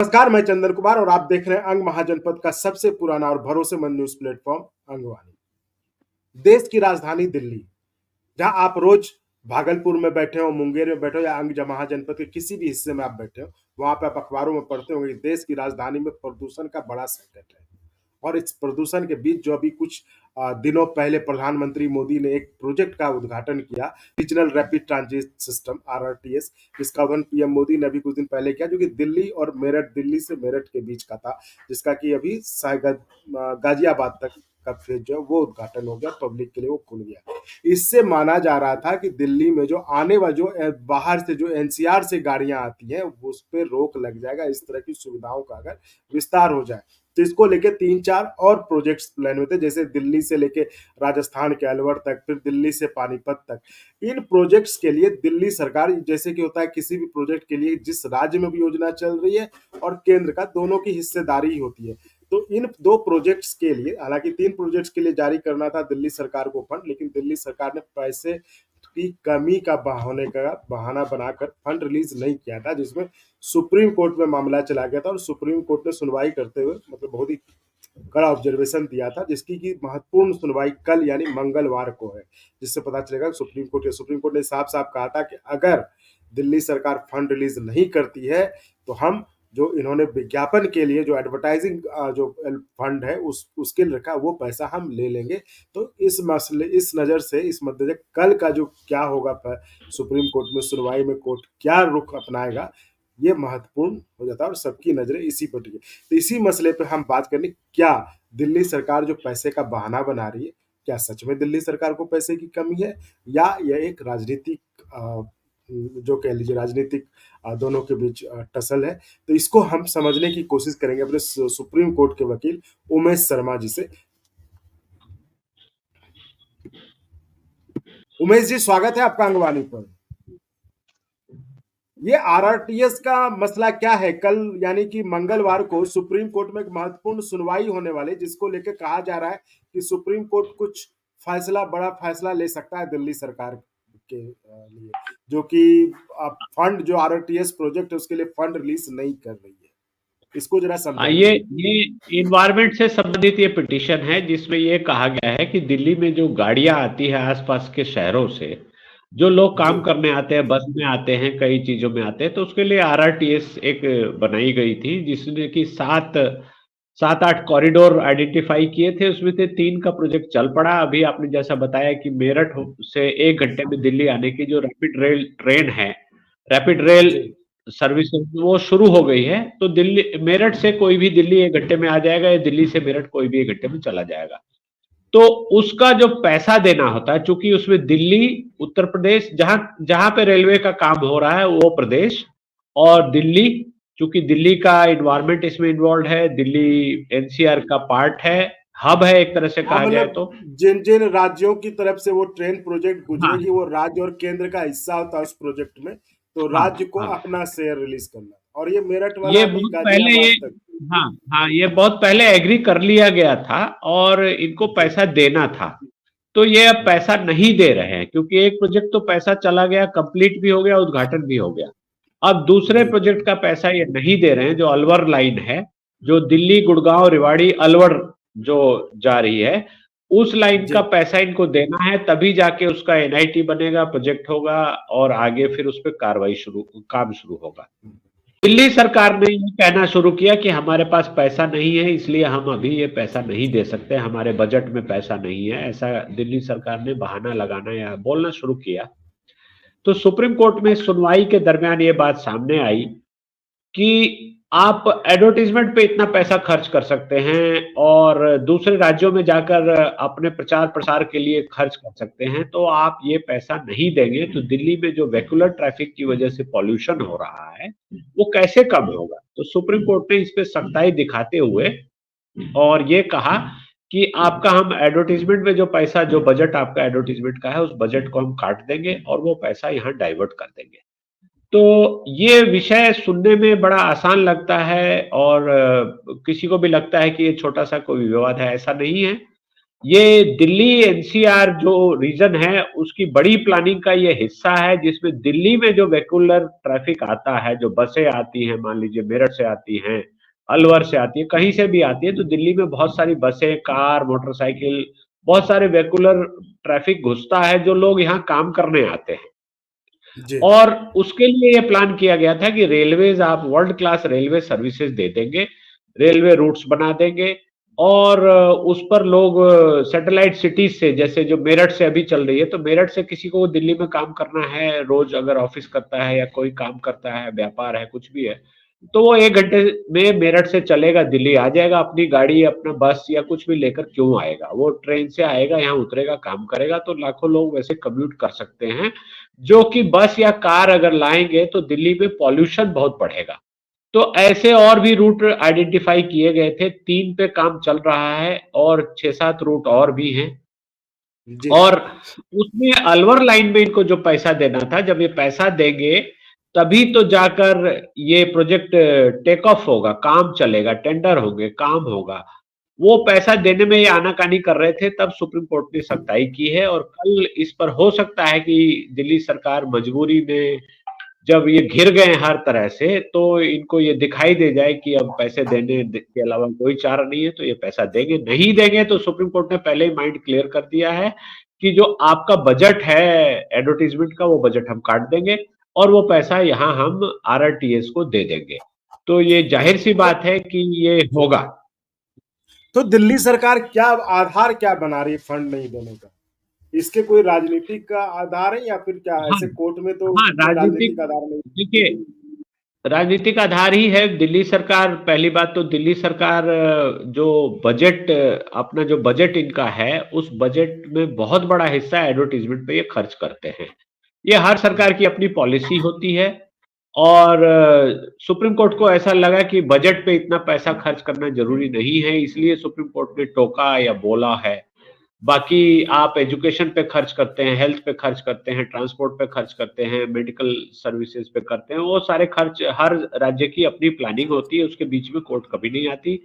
नमस्कार, मैं चंदन कुमार और आप देख रहे हैं अंग महाजनपद का सबसे पुराना और भरोसेमंद न्यूज प्लेटफॉर्म अंगवाणी। देश की राजधानी दिल्ली, जहां आप रोज भागलपुर में बैठे हो, मुंगेर में बैठे हो या अंग महाजनपद के किसी भी हिस्से में आप बैठे हो, वहां पे आप अखबारों में पढ़ते होंगे कि देश की राजधानी में प्रदूषण का बड़ा संकट है। और इस प्रदूषण के बीच जो अभी कुछ दिनों पहले प्रधानमंत्री मोदी ने एक प्रोजेक्ट का उद्घाटन किया, regional rapid transit system RRTS, जिसका उद्घाटन पीएम मोदी ने अभी कुछ दिन पहले किया, जो कि दिल्ली और मेरठ, दिल्ली से मेरठ के बीच का था, जिसका कि अभी गाजियाबाद तक का फेज जो है वो उद्घाटन हो गया, पब्लिक के लिए वो खुल गया। इससे माना जा रहा था कि दिल्ली में जो आने वाले जो बाहर से जो एनसीआर से गाड़ियां आती हैं उस पर रोक लग जाएगा, इस तरह की सुविधाओं का अगर विस्तार हो जाए। तो इसको लेके 3-4 और प्रोजेक्ट्स प्लान में थे, जैसे दिल्ली से लेके राजस्थान के अलवर तक, फिर दिल्ली से पानीपत तक। इन प्रोजेक्ट्स के लिए दिल्ली सरकार, जैसे कि होता है किसी भी प्रोजेक्ट के लिए जिस राज्य में भी योजना चल रही है और केंद्र का, दोनों की हिस्सेदारी होती है। तो इन 2 प्रोजेक्ट्स के लिए, हालांकि 3 प्रोजेक्ट्स के लिए जारी करना था दिल्ली सरकार को फंड, लेकिन दिल्ली सरकार ने पैसे की कमी का बहाना बनाकर फंड रिलीज नहीं किया था, जिसमें सुप्रीम कोर्ट में मामला चला गया था और सुप्रीम कोर्ट ने सुनवाई करते हुए मतलब बहुत ही कड़ा ऑब्जर्वेशन दिया था, जिसकी की महत्वपूर्ण सुनवाई कल यानी मंगलवार को है, जिससे पता चलेगा सुप्रीम कोर्ट ने साफ साफ कहा था कि अगर दिल्ली सरकार फंड रिलीज नहीं करती है तो हम जो इन्होंने विज्ञापन के लिए जो एडवर्टाइजिंग जो फंड है उसके लिए रखा वो पैसा हम ले लेंगे। तो इस मसले, इस नज़र से, इस मद्दे से कल का जो क्या होगा सुप्रीम कोर्ट में सुनवाई में कोर्ट क्या रुख अपनाएगा, ये महत्वपूर्ण हो जाता है और सबकी नजरें इसी पर टिकी। तो इसी मसले पे हम बात करने, क्या दिल्ली सरकार जो पैसे का बहाना बना रही है, क्या सच में दिल्ली सरकार को पैसे की कमी है या यह एक राजनीतिक जो कह लीजिए राजनीतिक दोनों के बीच टसल है। तो इसको हम समझने की कोशिश करेंगे अपने सुप्रीम कोर्ट के वकील उमेश शर्मा जी से। उमेश जी, स्वागत है आपका अंगवानी पर। ये RRTS का मसला क्या है? कल यानी कि मंगलवार को सुप्रीम कोर्ट में एक महत्वपूर्ण सुनवाई होने वाली, जिसको लेकर कहा जा रहा है कि सुप्रीम कोर्ट कुछ बड़ा फैसला ले सकता है दिल्ली सरकार के लिए, जो कि फंड जो RRTS प्रोजेक्ट है उसके लिए फंड रिलीज नहीं कर रही है। इसको जरा समझाइए। ये इन्वायरमेंट से संबंधित ये पिटीशन है, जिसमें ये कहा गया है कि दिल्ली में जो गाड़ियां आती है आसपास के शहरों से, जो लोग काम करने आते हैं, बस में आते हैं, कई चीजों में आते हैं, तो उसके लिए RRTS एक बनाई गई थी, जिसने कि 7-8 कॉरिडोर आइडेंटिफाई किए थे। उसमें से 3 का प्रोजेक्ट चल पड़ा। अभी आपने जैसा बताया कि मेरठ से 1 घंटे में दिल्ली आने की जो रैपिड रेल ट्रेन है, रैपिड रेल सर्विस वो शुरू हो गई है। तो दिल्ली मेरठ से कोई भी दिल्ली 1 घंटे में आ जाएगा, या दिल्ली से मेरठ कोई भी 1 घंटे में चला जाएगा। तो उसका जो पैसा देना होता है, चूंकि उसमें दिल्ली, उत्तर प्रदेश, जहां जहां पे रेलवे का काम हो रहा है वो प्रदेश, और दिल्ली, चूंकि दिल्ली का इन्वायरमेंट इसमें इन्वॉल्व है, दिल्ली NCR का पार्ट है, हब है एक तरह से कहा जाए मतलब तो। जिन जिन राज्यों की तरफ से वो ट्रेन प्रोजेक्ट हाँ गुजरेगी वो राज्य और केंद्र का हिस्सा होता है उस प्रोजेक्ट में, तो हाँ राज्य को हाँ, अपना शेयर रिलीज करना, और ये मेरठ वाला ये अभी बहुत पहले गाजियाबाद ये तक। हाँ हाँ, ये बहुत पहले एग्री कर लिया गया था और इनको जी पैसा देना था। तो ये अब जी पैसा नहीं दे रहे हैं, क्योंकि एक प्रोजेक्ट तो पैसा चला गया, कंप्लीट भी हो गया, उद्घाटन भी हो गया। अब दूसरे जी प्रोजेक्ट का पैसा ये नहीं दे रहे हैं, जो अलवर लाइन है, जो दिल्ली, गुड़गांव, रेवाड़ी, अलवर जो जा रही है, उस लाइन का जी। पैसा इनको देना है, तभी जाके उसका NIT बनेगा, प्रोजेक्ट होगा, और आगे फिर उस पर काम शुरू होगा। दिल्ली सरकार ने ये कहना शुरू किया कि हमारे पास पैसा नहीं है, इसलिए हम अभी ये पैसा नहीं दे सकते, हमारे बजट में पैसा नहीं है, ऐसा दिल्ली सरकार ने बहाना लगाना या बोलना शुरू किया। तो सुप्रीम कोर्ट में सुनवाई के दरमियान ये बात सामने आई कि आप एडवर्टाइजमेंट पे इतना पैसा खर्च कर सकते हैं और दूसरे राज्यों में जाकर अपने प्रचार प्रसार के लिए खर्च कर सकते हैं, तो आप ये पैसा नहीं देंगे तो दिल्ली में जो वेहिकुलर ट्रैफिक की वजह से पॉल्यूशन हो रहा है वो कैसे कम होगा। तो सुप्रीम कोर्ट ने इस पे सख्ताई दिखाते हुए और ये कहा कि आपका हम एडवर्टाइजमेंट में जो पैसा, जो बजट आपका एडवर्टाइजमेंट का है, उस बजट को हम काट देंगे और वो पैसा यहाँ डाइवर्ट कर देंगे। तो ये विषय सुनने में बड़ा आसान लगता है और किसी को भी लगता है कि ये छोटा सा कोई विवाद है, ऐसा नहीं है। ये दिल्ली एनसीआर जो रीजन है उसकी बड़ी प्लानिंग का ये हिस्सा है, जिसमें दिल्ली में जो वेहिकुलर ट्रैफिक आता है, जो बसें आती हैं, मान लीजिए मेरठ से आती हैं, अलवर से आती है, कहीं से भी आती है, तो दिल्ली में बहुत सारी बसें, कार, मोटरसाइकिल, बहुत सारे वेहिकुलर ट्रैफिक घुसता है, जो लोग यहाँ काम करने आते हैं। जी। और उसके लिए ये प्लान किया गया था कि रेलवेज आप वर्ल्ड क्लास रेलवे सर्विसेज दे देंगे, रेलवे रूट्स बना देंगे और उस पर लोग सैटेलाइट सिटीज से, जैसे जो मेरठ से अभी चल रही है, तो मेरठ से किसी को दिल्ली में काम करना है, रोज अगर ऑफिस करता है या कोई काम करता है, व्यापार है, कुछ भी है, तो वो 1 घंटे में मेरठ से चलेगा, दिल्ली आ जाएगा, अपनी गाड़ी, अपना बस या कुछ भी लेकर क्यों आएगा, वो ट्रेन से आएगा, यहाँ उतरेगा, काम करेगा। तो लाखों लोग वैसे कम्यूट कर सकते हैं, जो कि बस या कार अगर लाएंगे तो दिल्ली में पॉल्यूशन बहुत बढ़ेगा। तो ऐसे और भी रूट आइडेंटिफाई किए गए थे, 3 पे काम चल रहा है और 6-7 रूट और भी हैं। जी। और उसमें अलवर लाइन में इनको जो पैसा देना था, जब ये पैसा देंगे तभी तो जाकर ये प्रोजेक्ट टेक ऑफ होगा, काम चलेगा, टेंडर होंगे, काम होगा। वो पैसा देने में ये आनाकानी कर रहे थे, तब सुप्रीम कोर्ट ने सख्ताई की है और कल इस पर हो सकता है कि दिल्ली सरकार मजबूरी में, जब ये घिर गए हर तरह से, तो इनको ये दिखाई दे जाए कि अब पैसे देने के अलावा कोई चारा नहीं है, तो ये पैसा देंगे। नहीं देंगे तो सुप्रीम कोर्ट ने पहले ही माइंड क्लियर कर दिया है कि जो आपका बजट है एडवर्टीजमेंट का, वो बजट हम काट देंगे और वो पैसा यहाँ हम आरआरटीएस को दे देंगे। तो ये जाहिर सी बात है कि ये होगा। तो दिल्ली सरकार क्या आधार क्या बना रही है फंड नहीं देने का? इसके कोई राजनीतिक का आधार है या फिर क्या? हाँ, ऐसे कोर्ट में तो हाँ, कोई राजनीतिक आधार नहीं। देखिए, राजनीतिक आधार ही है। दिल्ली सरकार, पहली बात तो दिल्ली सरकार जो बजट अपना जो बजट इनका है, उस बजट में बहुत बड़ा हिस्सा एडवर्टाइजमेंट पे ये खर्च करते हैं। ये हर सरकार की अपनी पॉलिसी होती है और सुप्रीम कोर्ट को ऐसा लगा कि बजट पे इतना पैसा खर्च करना जरूरी नहीं है, इसलिए सुप्रीम कोर्ट ने टोका या बोला है। बाकी आप एजुकेशन पे खर्च करते हैं, हेल्थ पे खर्च करते हैं, ट्रांसपोर्ट पे खर्च करते हैं, मेडिकल सर्विसेज पे करते हैं, वो सारे खर्च हर राज्य की अपनी प्लानिंग होती है, उसके बीच में कोर्ट कभी नहीं आती।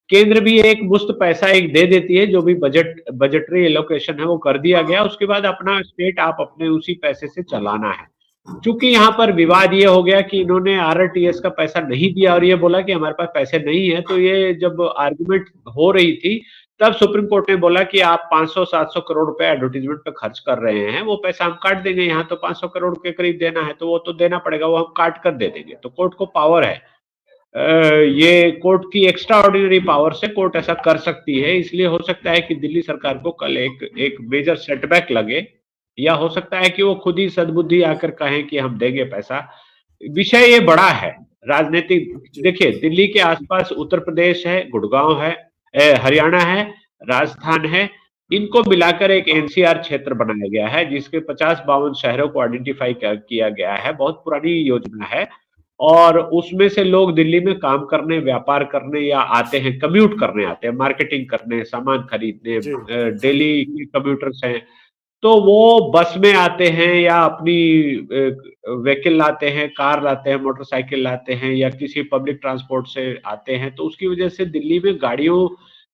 केंद्र भी एक मुश्त पैसा एक दे देती है, जो भी बजटरी एलोकेशन है वो कर दिया गया, उसके बाद अपना स्टेट आप अपने उसी पैसे से चलाना है। चूंकि यहाँ पर विवाद ये हो गया कि इन्होंने आरआरटीएस का पैसा नहीं दिया और ये बोला कि हमारे पास पैसे नहीं है, तो ये जब आर्गुमेंट हो रही थी, तब सुप्रीम कोर्ट ने बोला कि आप 500-700 करोड़ रुपए एडवर्टीजमेंट पे खर्च कर रहे हैं, वो पैसा हम काट देंगे, यहाँ तो 500 करोड़ के करीब देना है, तो वो तो देना पड़ेगा, वो हम काट कर दे देंगे। तो कोर्ट को पावर है, ये कोर्ट की एक्स्ट्रा ऑर्डिनरी पावर से कोर्ट ऐसा कर सकती है। इसलिए हो सकता है कि दिल्ली सरकार को कल एक एक मेजर सेटबैक लगे, या हो सकता है कि वो खुद ही सद्बुद्धि आकर कहें कि हम देंगे पैसा। विषय ये बड़ा है राजनीतिक। देखिए, दिल्ली के आसपास उत्तर प्रदेश है, गुड़गांव है, हरियाणा है, राजस्थान है, इनको मिलाकर एक एनसीआर क्षेत्र बनाया गया है, जिसके 50-52 शहरों को आइडेंटिफाई किया गया है। बहुत पुरानी योजना है और उसमें से लोग दिल्ली में काम करने, व्यापार करने या आते हैं, कम्यूट करने आते हैं, मार्केटिंग करने, सामान खरीदने, जी। डेली के कम्यूटर्स हैं, तो वो बस में आते हैं या अपनी व्हीकल लाते हैं, कार लाते हैं, मोटरसाइकिल लाते हैं या किसी पब्लिक ट्रांसपोर्ट से आते हैं। तो उसकी वजह से दिल्ली में गाड़ियों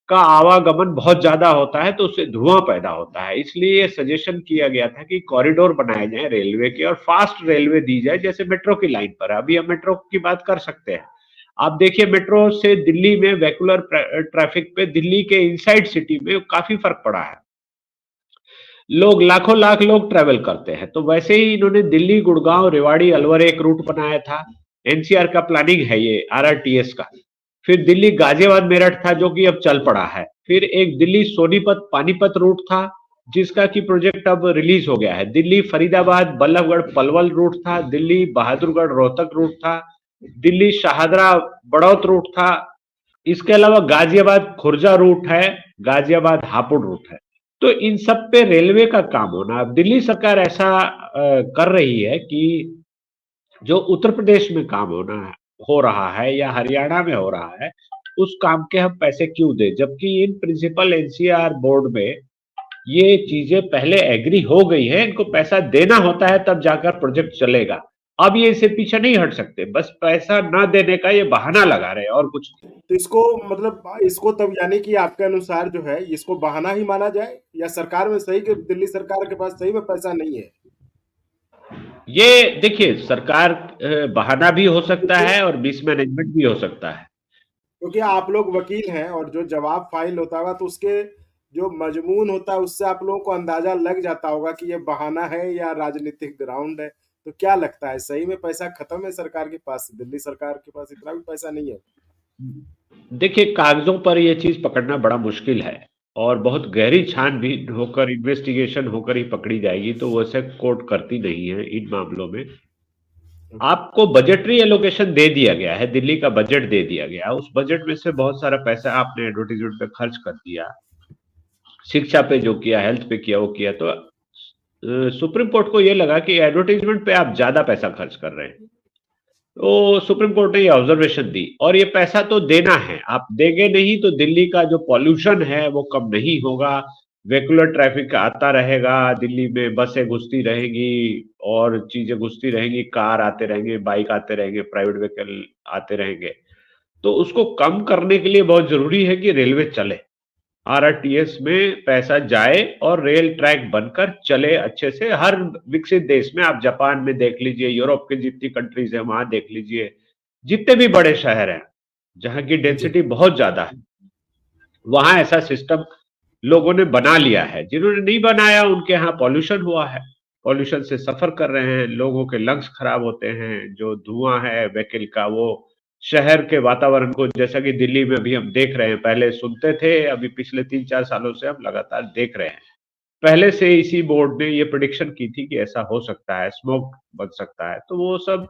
का आवागमन बहुत ज्यादा होता है, तो उससे धुआं पैदा होता है। इसलिए ये सजेशन किया गया था कि कॉरिडोर बनाए जाए रेलवे के और फास्ट रेलवे दी जाए, जैसे मेट्रो की लाइन पर है। अभी हम मेट्रो की बात कर सकते हैं। आप देखिए, मेट्रो से दिल्ली में वेहिकुलर ट्रैफिक पे दिल्ली के इनसाइड सिटी में काफी फर्क पड़ा है। लोग लाखों लाख लोग ट्रैवल करते हैं। तो वैसे ही इन्होंने दिल्ली, गुड़गांव, रेवाड़ी, अलवर एक रूट बनाया था। एनसीआर का प्लानिंग है ये आरआरटीएस का। फिर दिल्ली गाजियाबाद मेरठ था, जो कि अब चल पड़ा है। फिर एक दिल्ली सोनीपत पानीपत रूट था, जिसका कि प्रोजेक्ट अब रिलीज हो गया है। दिल्ली फरीदाबाद बल्लभगढ़ पलवल रूट था। दिल्ली बहादुरगढ़ रोहतक रूट था। दिल्ली शाहदरा बड़ौत रूट था। इसके अलावा गाजियाबाद खुर्जा रूट है, गाजियाबाद हापुड़ रूट है। तो इन सब पे रेलवे का काम होना। अब दिल्ली सरकार ऐसा कर रही है कि जो उत्तर प्रदेश में काम हो रहा है या हरियाणा में हो रहा है, उस काम के हम पैसे क्यों दें, जबकि इन प्रिंसिपल एनसीआर बोर्ड में ये चीजें पहले एग्री हो गई है। इनको पैसा देना होता है, तब जाकर प्रोजेक्ट चलेगा। अब ये इससे पीछे नहीं हट सकते, बस पैसा ना देने का ये बहाना लगा रहे हैं और कुछ नहीं। तो इसको मतलब इसको तब यानी कि आपके अनुसार जो है इसको बहाना ही माना जाए, या सरकार में सही कि दिल्ली सरकार के पास सही में पैसा नहीं है? ये देखिए, सरकार बहाना भी हो सकता क्योंकि है और मिसमैनेजमेंट भी हो सकता है। क्योंकि आप लोग वकील हैं और जो जवाब फाइल होता होगा तो उसके जो मजमून होता है उससे आप लोगों को अंदाजा लग जाता होगा कि ये बहाना है या राजनीतिक ग्राउंड है। तो क्या लगता है, सही में पैसा खत्म है सरकार के पास? दिल्ली सरकार के पास इतना भी पैसा नहीं है? देखिए, कागजों पर ये चीज पकड़ना बड़ा मुश्किल है और बहुत गहरी छानबीन होकर, इन्वेस्टिगेशन होकर ही पकड़ी जाएगी, तो वैसे कोर्ट करती नहीं है इन मामलों में। आपको बजटरी एलोकेशन दे दिया गया है, दिल्ली का बजट दे दिया गया, उस बजट में से बहुत सारा पैसा आपने एडवर्टीजमेंट पे खर्च कर दिया, शिक्षा पे जो किया, हेल्थ पे किया, वो किया, तो सुप्रीम कोर्ट को ये लगा कि एडवर्टीजमेंट पे आप ज्यादा पैसा खर्च कर रहे हैं। तो सुप्रीम कोर्ट ने ये ऑब्जर्वेशन दी और ये पैसा तो देना है, आप देंगे नहीं तो दिल्ली का जो पॉल्यूशन है वो कम नहीं होगा, वेहिकुलर ट्रैफिक आता रहेगा, दिल्ली में बसें घुसती रहेंगी और चीजें घुसती रहेंगी, कार आते रहेंगे, बाइक आते रहेंगे, प्राइवेट व्हीकल आते रहेंगे। तो उसको कम करने के लिए बहुत जरूरी है कि रेलवे चले, आरआरटीएस में पैसा जाए और रेल ट्रैक बनकर चले अच्छे से। हर विकसित देश में, आप जापान में देख लीजिए, यूरोप के जितनी कंट्रीज है वहां देख लीजिए, जितने भी बड़े शहर हैं जहां की जी। डेंसिटी बहुत ज्यादा है, वहां ऐसा सिस्टम लोगों ने बना लिया है। जिन्होंने नहीं बनाया उनके यहाँ पॉल्यूशन हुआ है, पॉल्यूशन से सफर कर रहे हैं, लोगों के लंग्स खराब होते हैं, जो धुआं है व्हीकल का वो शहर के वातावरण को, जैसा कि दिल्ली में अभी हम देख रहे हैं, पहले सुनते थे, अभी पिछले 3-4 सालों से हम लगातार देख रहे हैं। पहले से इसी बोर्ड ने ये प्रेडिक्शन की थी कि ऐसा हो सकता है, स्मोक बन सकता है, तो वो सब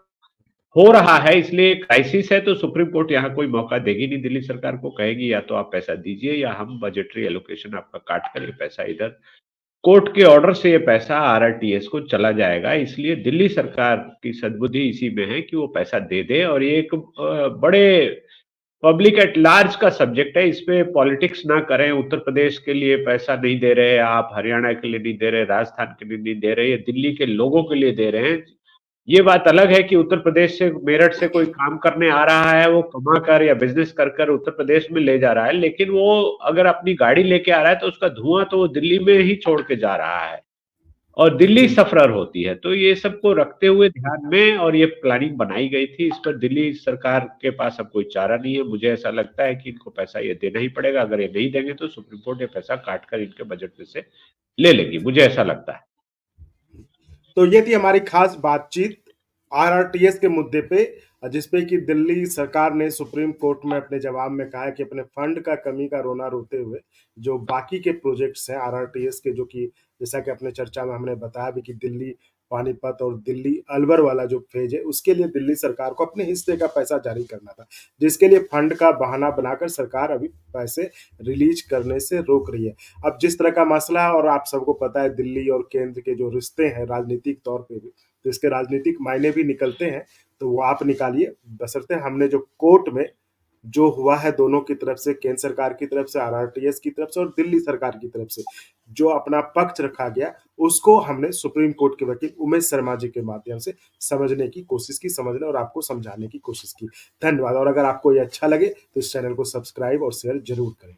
हो रहा है। इसलिए क्राइसिस है, तो सुप्रीम कोर्ट यहाँ कोई मौका देगी नहीं दिल्ली सरकार को, कहेगी या तो आप पैसा दीजिए या हम बजटरी एलोकेशन आपका काट कर ये पैसा इधर, कोर्ट के ऑर्डर से ये पैसा आरआरटीएस को चला जाएगा। इसलिए दिल्ली सरकार की सद्बुद्धि इसी में है कि वो पैसा दे दे, और ये एक बड़े पब्लिक एट लार्ज का सब्जेक्ट है, इस पे पॉलिटिक्स ना करें। उत्तर प्रदेश के लिए पैसा नहीं दे रहे आप, हरियाणा के लिए नहीं दे रहे, राजस्थान के लिए नहीं दे रहे, ये दिल्ली के लोगों के लिए दे रहे हैं। ये बात अलग है कि उत्तर प्रदेश से, मेरठ से कोई काम करने आ रहा है, वो कमा कर या बिजनेस कर कर उत्तर प्रदेश में ले जा रहा है, लेकिन वो अगर अपनी गाड़ी लेके आ रहा है तो उसका धुआं तो वो दिल्ली में ही छोड़ के जा रहा है और दिल्ली जी। सफरर होती है। तो ये सबको रखते हुए ध्यान में और ये प्लानिंग बनाई गई थी, इस पर दिल्ली सरकार के पास अब कोई चारा नहीं है। मुझे ऐसा लगता है कि इनको पैसा ये देना ही पड़ेगा, अगर ये नहीं देंगे तो सुप्रीम कोर्ट ये पैसा काट कर इनके बजट में से ले लेगी, मुझे ऐसा लगता है। तो ये थी हमारी खास बातचीत आरआरटीएस के मुद्दे पे, जिसपे कि दिल्ली सरकार ने सुप्रीम कोर्ट में अपने जवाब में कहा है कि अपने फंड का कमी का रोना रोते हुए जो बाकी के प्रोजेक्ट्स हैं आरआरटीएस के, जो कि जैसा कि अपने चर्चा में हमने बताया भी कि दिल्ली पानीपत और दिल्ली अलवर वाला जो फेज है उसके लिए दिल्ली सरकार को अपने हिस्से का पैसा जारी करना था, जिसके लिए फंड का बहाना बनाकर सरकार अभी पैसे रिलीज करने से रोक रही है। अब जिस तरह का मसला है, और आप सबको पता है दिल्ली और केंद्र के जो रिश्ते हैं राजनीतिक तौर पे भी, तो इसके राजनीतिक मायने भी निकलते हैं, तो वो आप निकालिए। बशर्ते हमने जो कोर्ट में जो हुआ है दोनों की तरफ से, केंद्र सरकार की तरफ से, आरआरटीएस की तरफ से और दिल्ली सरकार की तरफ से जो अपना पक्ष रखा गया, उसको हमने सुप्रीम कोर्ट के वकील उमेश शर्मा जी के माध्यम से समझने की कोशिश की, समझने और आपको समझाने की कोशिश की। धन्यवाद। और अगर आपको ये अच्छा लगे तो इस चैनल को सब्सक्राइब और शेयर जरूर करें।